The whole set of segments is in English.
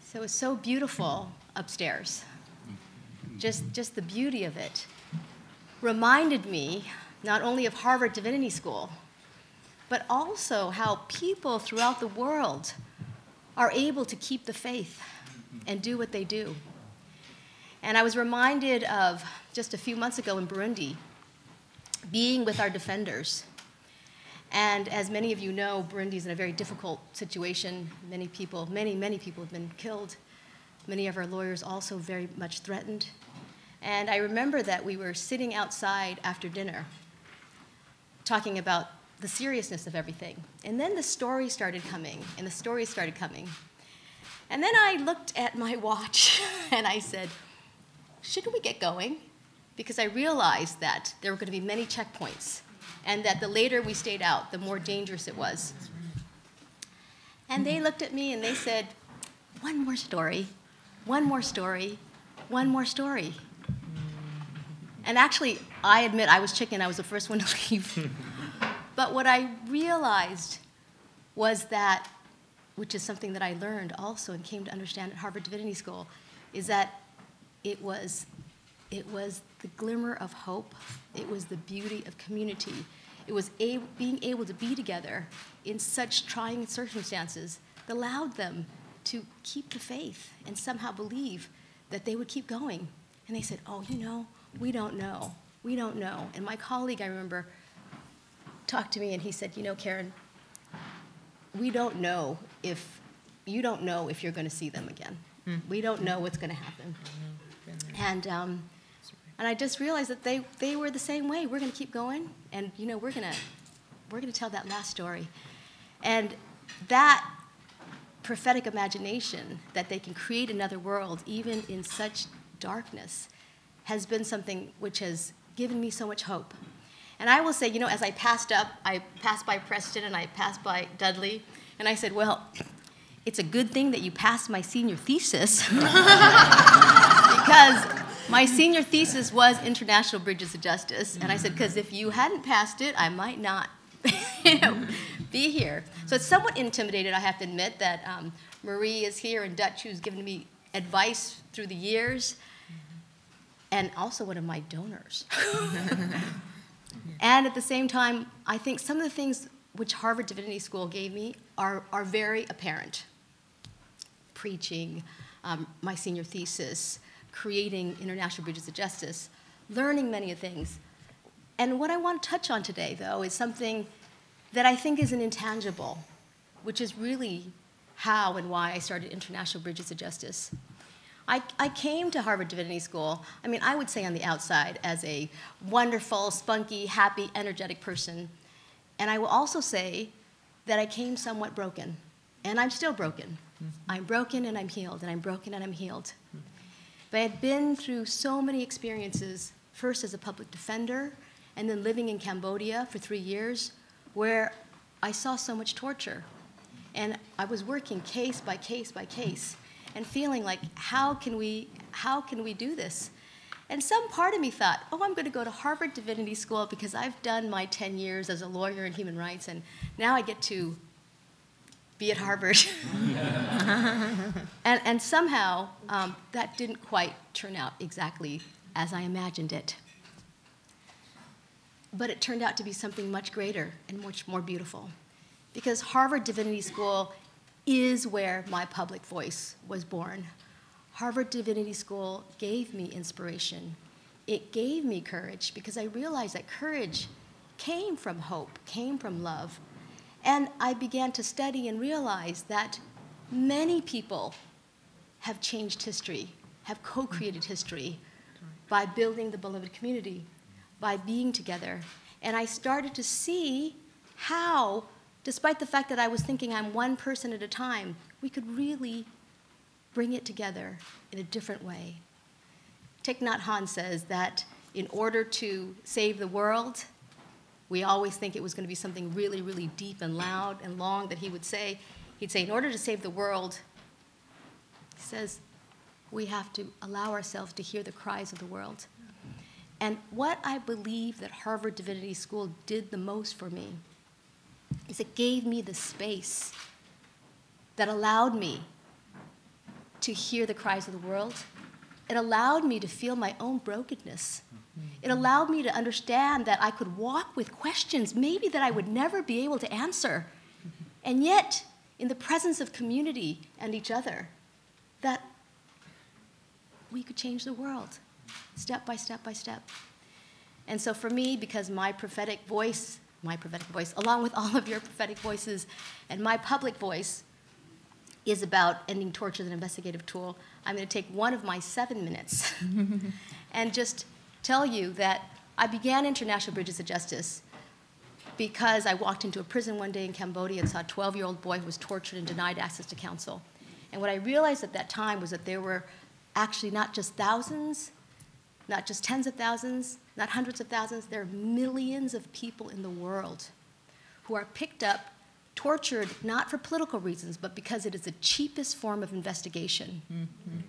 So it was so beautiful upstairs. Just the beauty of it reminded me not only of Harvard Divinity School, but also how people throughout the world are able to keep the faith and do what they do. And I was reminded of just a few months ago in Burundi, being with our defenders. And as many of you know, Burundi is in a very difficult situation. Many people have been killed. Many of our lawyers also very much threatened. And I remember that we were sitting outside after dinner, talking about the seriousness of everything. And then the stories started coming, and the stories started coming. And then I looked at my watch, and I said, shouldn't we get going? Because I realized that there were going to be many checkpoints, and that the later we stayed out, the more dangerous it was. And they looked at me and they said, one more story, one more story, one more story. And actually, I admit I was chicken, I was the first one to leave. But what I realized was that, which is something that I learned also and came to understand at Harvard Divinity School, is that it was the glimmer of hope. It was the beauty of community. It was being able to be together in such trying circumstances that allowed them to keep the faith and somehow believe that they would keep going. And they said, oh, you know, we don't know. We don't know. And my colleague, I remember, talked to me and he said, you know, Karen, we don't know if you're going to see them again. We don't know what's going to happen. And I just realized that they were the same way. We're going to keep going, and you know, we're going to tell that last story. And that prophetic imagination that they can create another world, even in such darkness, has been something which has given me so much hope. And I will say, you know, as I passed by Preston and I passed by Dudley, and I said, well, it's a good thing that you passed my senior thesis because my senior thesis was International Bridges of Justice. And I said, because if you hadn't passed it, I might not be here. So it's somewhat intimidated, I have to admit, that Marie is here and Dutch, who's given me advice through the years, and also one of my donors. And at the same time, I think some of the things which Harvard Divinity School gave me are very apparent. Preaching, my senior thesis, creating International Bridges of Justice, learning many things. And what I want to touch on today, though, is something that I think is an intangible, which is really how and why I started International Bridges of Justice. I came to Harvard Divinity School, I mean, I would say on the outside, as a wonderful, spunky, happy, energetic person. And I will also say that I came somewhat broken, and I'm still broken. I'm broken and I'm healed, and I'm broken and I'm healed. But I had been through so many experiences, first as a public defender, and then living in Cambodia for 3 years, where I saw so much torture. And I was working case by case by case, and feeling like, how can we do this? And some part of me thought, oh, I'm going to go to Harvard Divinity School because I've done my 10 years as a lawyer in human rights, and now I get to be at Harvard. and somehow, that didn't quite turn out exactly as I imagined it. But it turned out to be something much greater and much more beautiful. Because Harvard Divinity School is where my public voice was born. Harvard Divinity School gave me inspiration. It gave me courage because I realized that courage came from hope, came from love. And I began to study and realize that many people have changed history, have co-created history by building the beloved community, by being together. And I started to see how, despite the fact that I was thinking I'm one person at a time, we could really bring it together in a different way. Thich Nhat Hanh says that in order to save the world, we always think it was going to be something really, really deep and loud and long that he would say. He'd say, in order to save the world, he says, we have to allow ourselves to hear the cries of the world. And what I believe that Harvard Divinity School did the most for me is it gave me the space that allowed me to hear the cries of the world. It allowed me to feel my own brokenness. It allowed me to understand that I could walk with questions maybe that I would never be able to answer. And yet, in the presence of community and each other, that we could change the world, step by step by step. And so for me, because my prophetic voice, along with all of your prophetic voices, and my public voice is about ending torture as an investigative tool, I'm going to take one of my 7 minutes and just tell you that I began International Bridges of Justice because I walked into a prison one day in Cambodia and saw a 12-year-old boy who was tortured and denied access to counsel. And what I realized at that time was that there were actually not just thousands, not just tens of thousands, not hundreds of thousands, there are millions of people in the world who are picked up, tortured, not for political reasons, but because it is the cheapest form of investigation. Mm-hmm.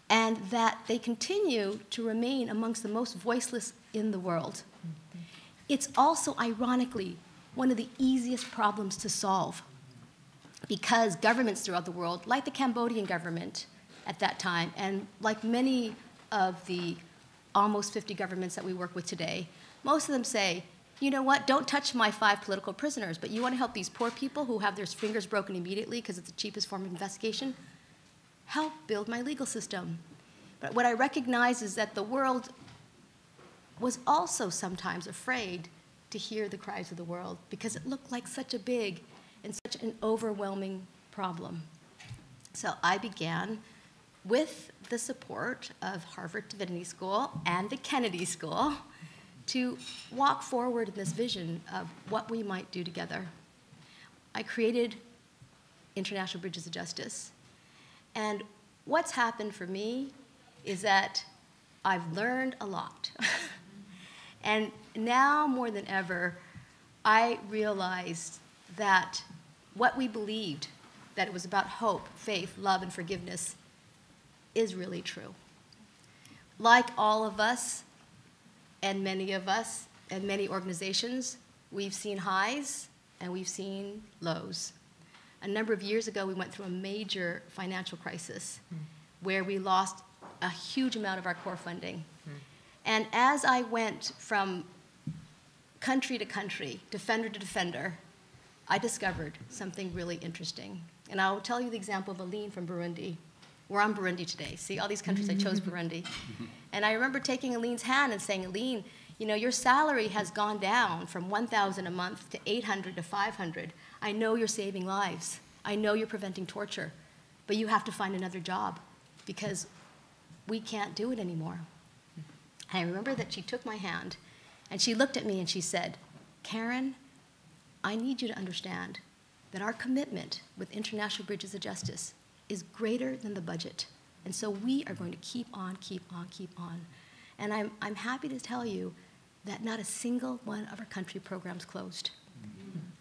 And that they continue to remain amongst the most voiceless in the world. Mm-hmm. It's also, ironically, one of the easiest problems to solve because governments throughout the world, like the Cambodian government at that time, and like many of the almost 50 governments that we work with today, most of them say, you know what, don't touch my 5 political prisoners, but you want to help these poor people who have their fingers broken immediately because it's the cheapest form of investigation? Help build my legal system. But what I recognize is that the world was also sometimes afraid to hear the cries of the world because it looked like such a big and such an overwhelming problem. So I began with the support of Harvard Divinity School and the Kennedy School to walk forward in this vision of what we might do together. I created International Bridges of Justice. And what's happened for me is that I've learned a lot. And now more than ever, I realized that what we believed, that it was about hope, faith, love, and forgiveness, is really true. Like all of us, and many of us, and many organizations, we've seen highs and we've seen lows. A number of years ago, we went through a major financial crisis where we lost a huge amount of our core funding. And as I went from country to country, defender to defender, I discovered something really interesting. And I'll tell you the example of Aline from Burundi. We're on Burundi today. See, all these countries, I chose Burundi. And I remember taking Aline's hand and saying, Aline, you know, your salary has gone down from $1,000 a month to $800 to $500. I know you're saving lives. I know you're preventing torture. But you have to find another job because we can't do it anymore. And I remember that she took my hand and she looked at me and she said, Karen, I need you to understand that our commitment with International Bridges of Justice is greater than the budget. And so we are going to keep on, keep on, keep on. And I'm happy to tell you that not a single one of our country programs closed.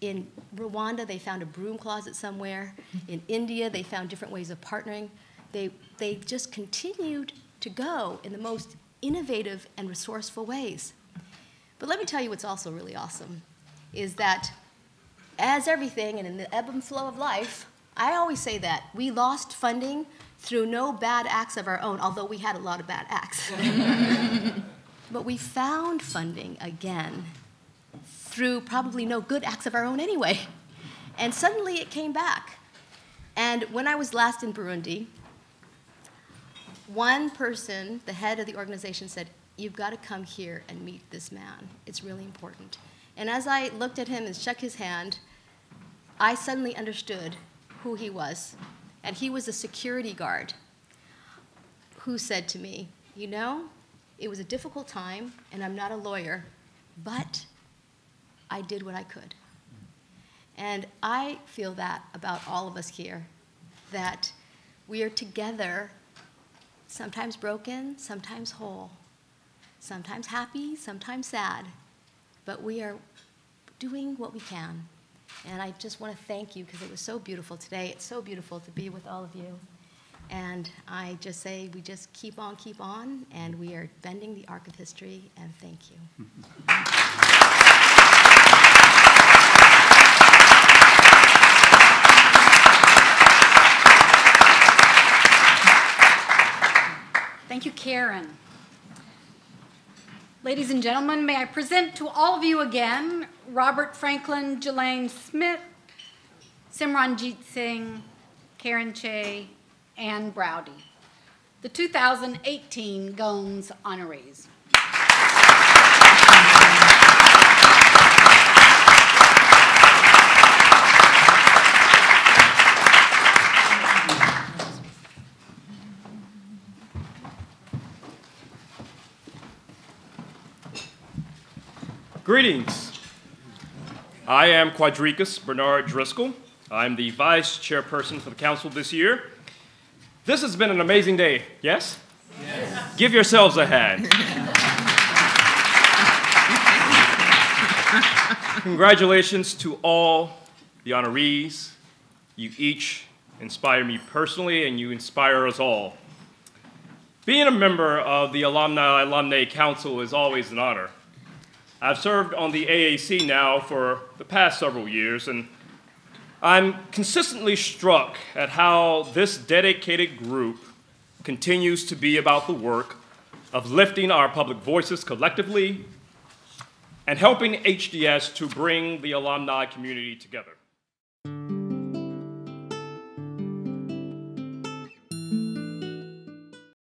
In Rwanda, they found a broom closet somewhere. In India, they found different ways of partnering. They just continued to go in the most innovative and resourceful ways. But let me tell you what's also really awesome, is that as everything, and in the ebb and flow of life, I always say that we lost funding through no bad acts of our own, although we had a lot of bad acts. But we found funding again through probably no good acts of our own anyway. And suddenly it came back. And when I was last in Burundi, one person, the head of the organization, said, you've got to come here and meet this man. It's really important. And as I looked at him and shook his hand, I suddenly understood who he was. And he was a security guard who said to me, you know, it was a difficult time, and I'm not a lawyer, but I did what I could. And I feel that about all of us here, that we are together, sometimes broken, sometimes whole, sometimes happy, sometimes sad, but we are doing what we can. And I just want to thank you because it was so beautiful today. It's so beautiful to be with all of you. And I just say we just keep on, and we are bending the arc of history, and thank you. you, Karen. Ladies and gentlemen, may I present to all of you again Robert Franklin, Jelaine Smith, Simranjit Singh, Karen Che, Ann Browdy, the 2018 Gomes honorees. Greetings. I am Quadricus Bernard Driscoll. I'm the vice chairperson for the council this year. This has been an amazing day, yes? Yes. Give yourselves a hand. Congratulations to all the honorees. You each inspire me personally, and you inspire us all. Being a member of the Alumni Council is always an honor. I've served on the AAC now for the past several years, and I'm consistently struck at how this dedicated group continues to be about the work of lifting our public voices collectively and helping HDS to bring the alumni community together.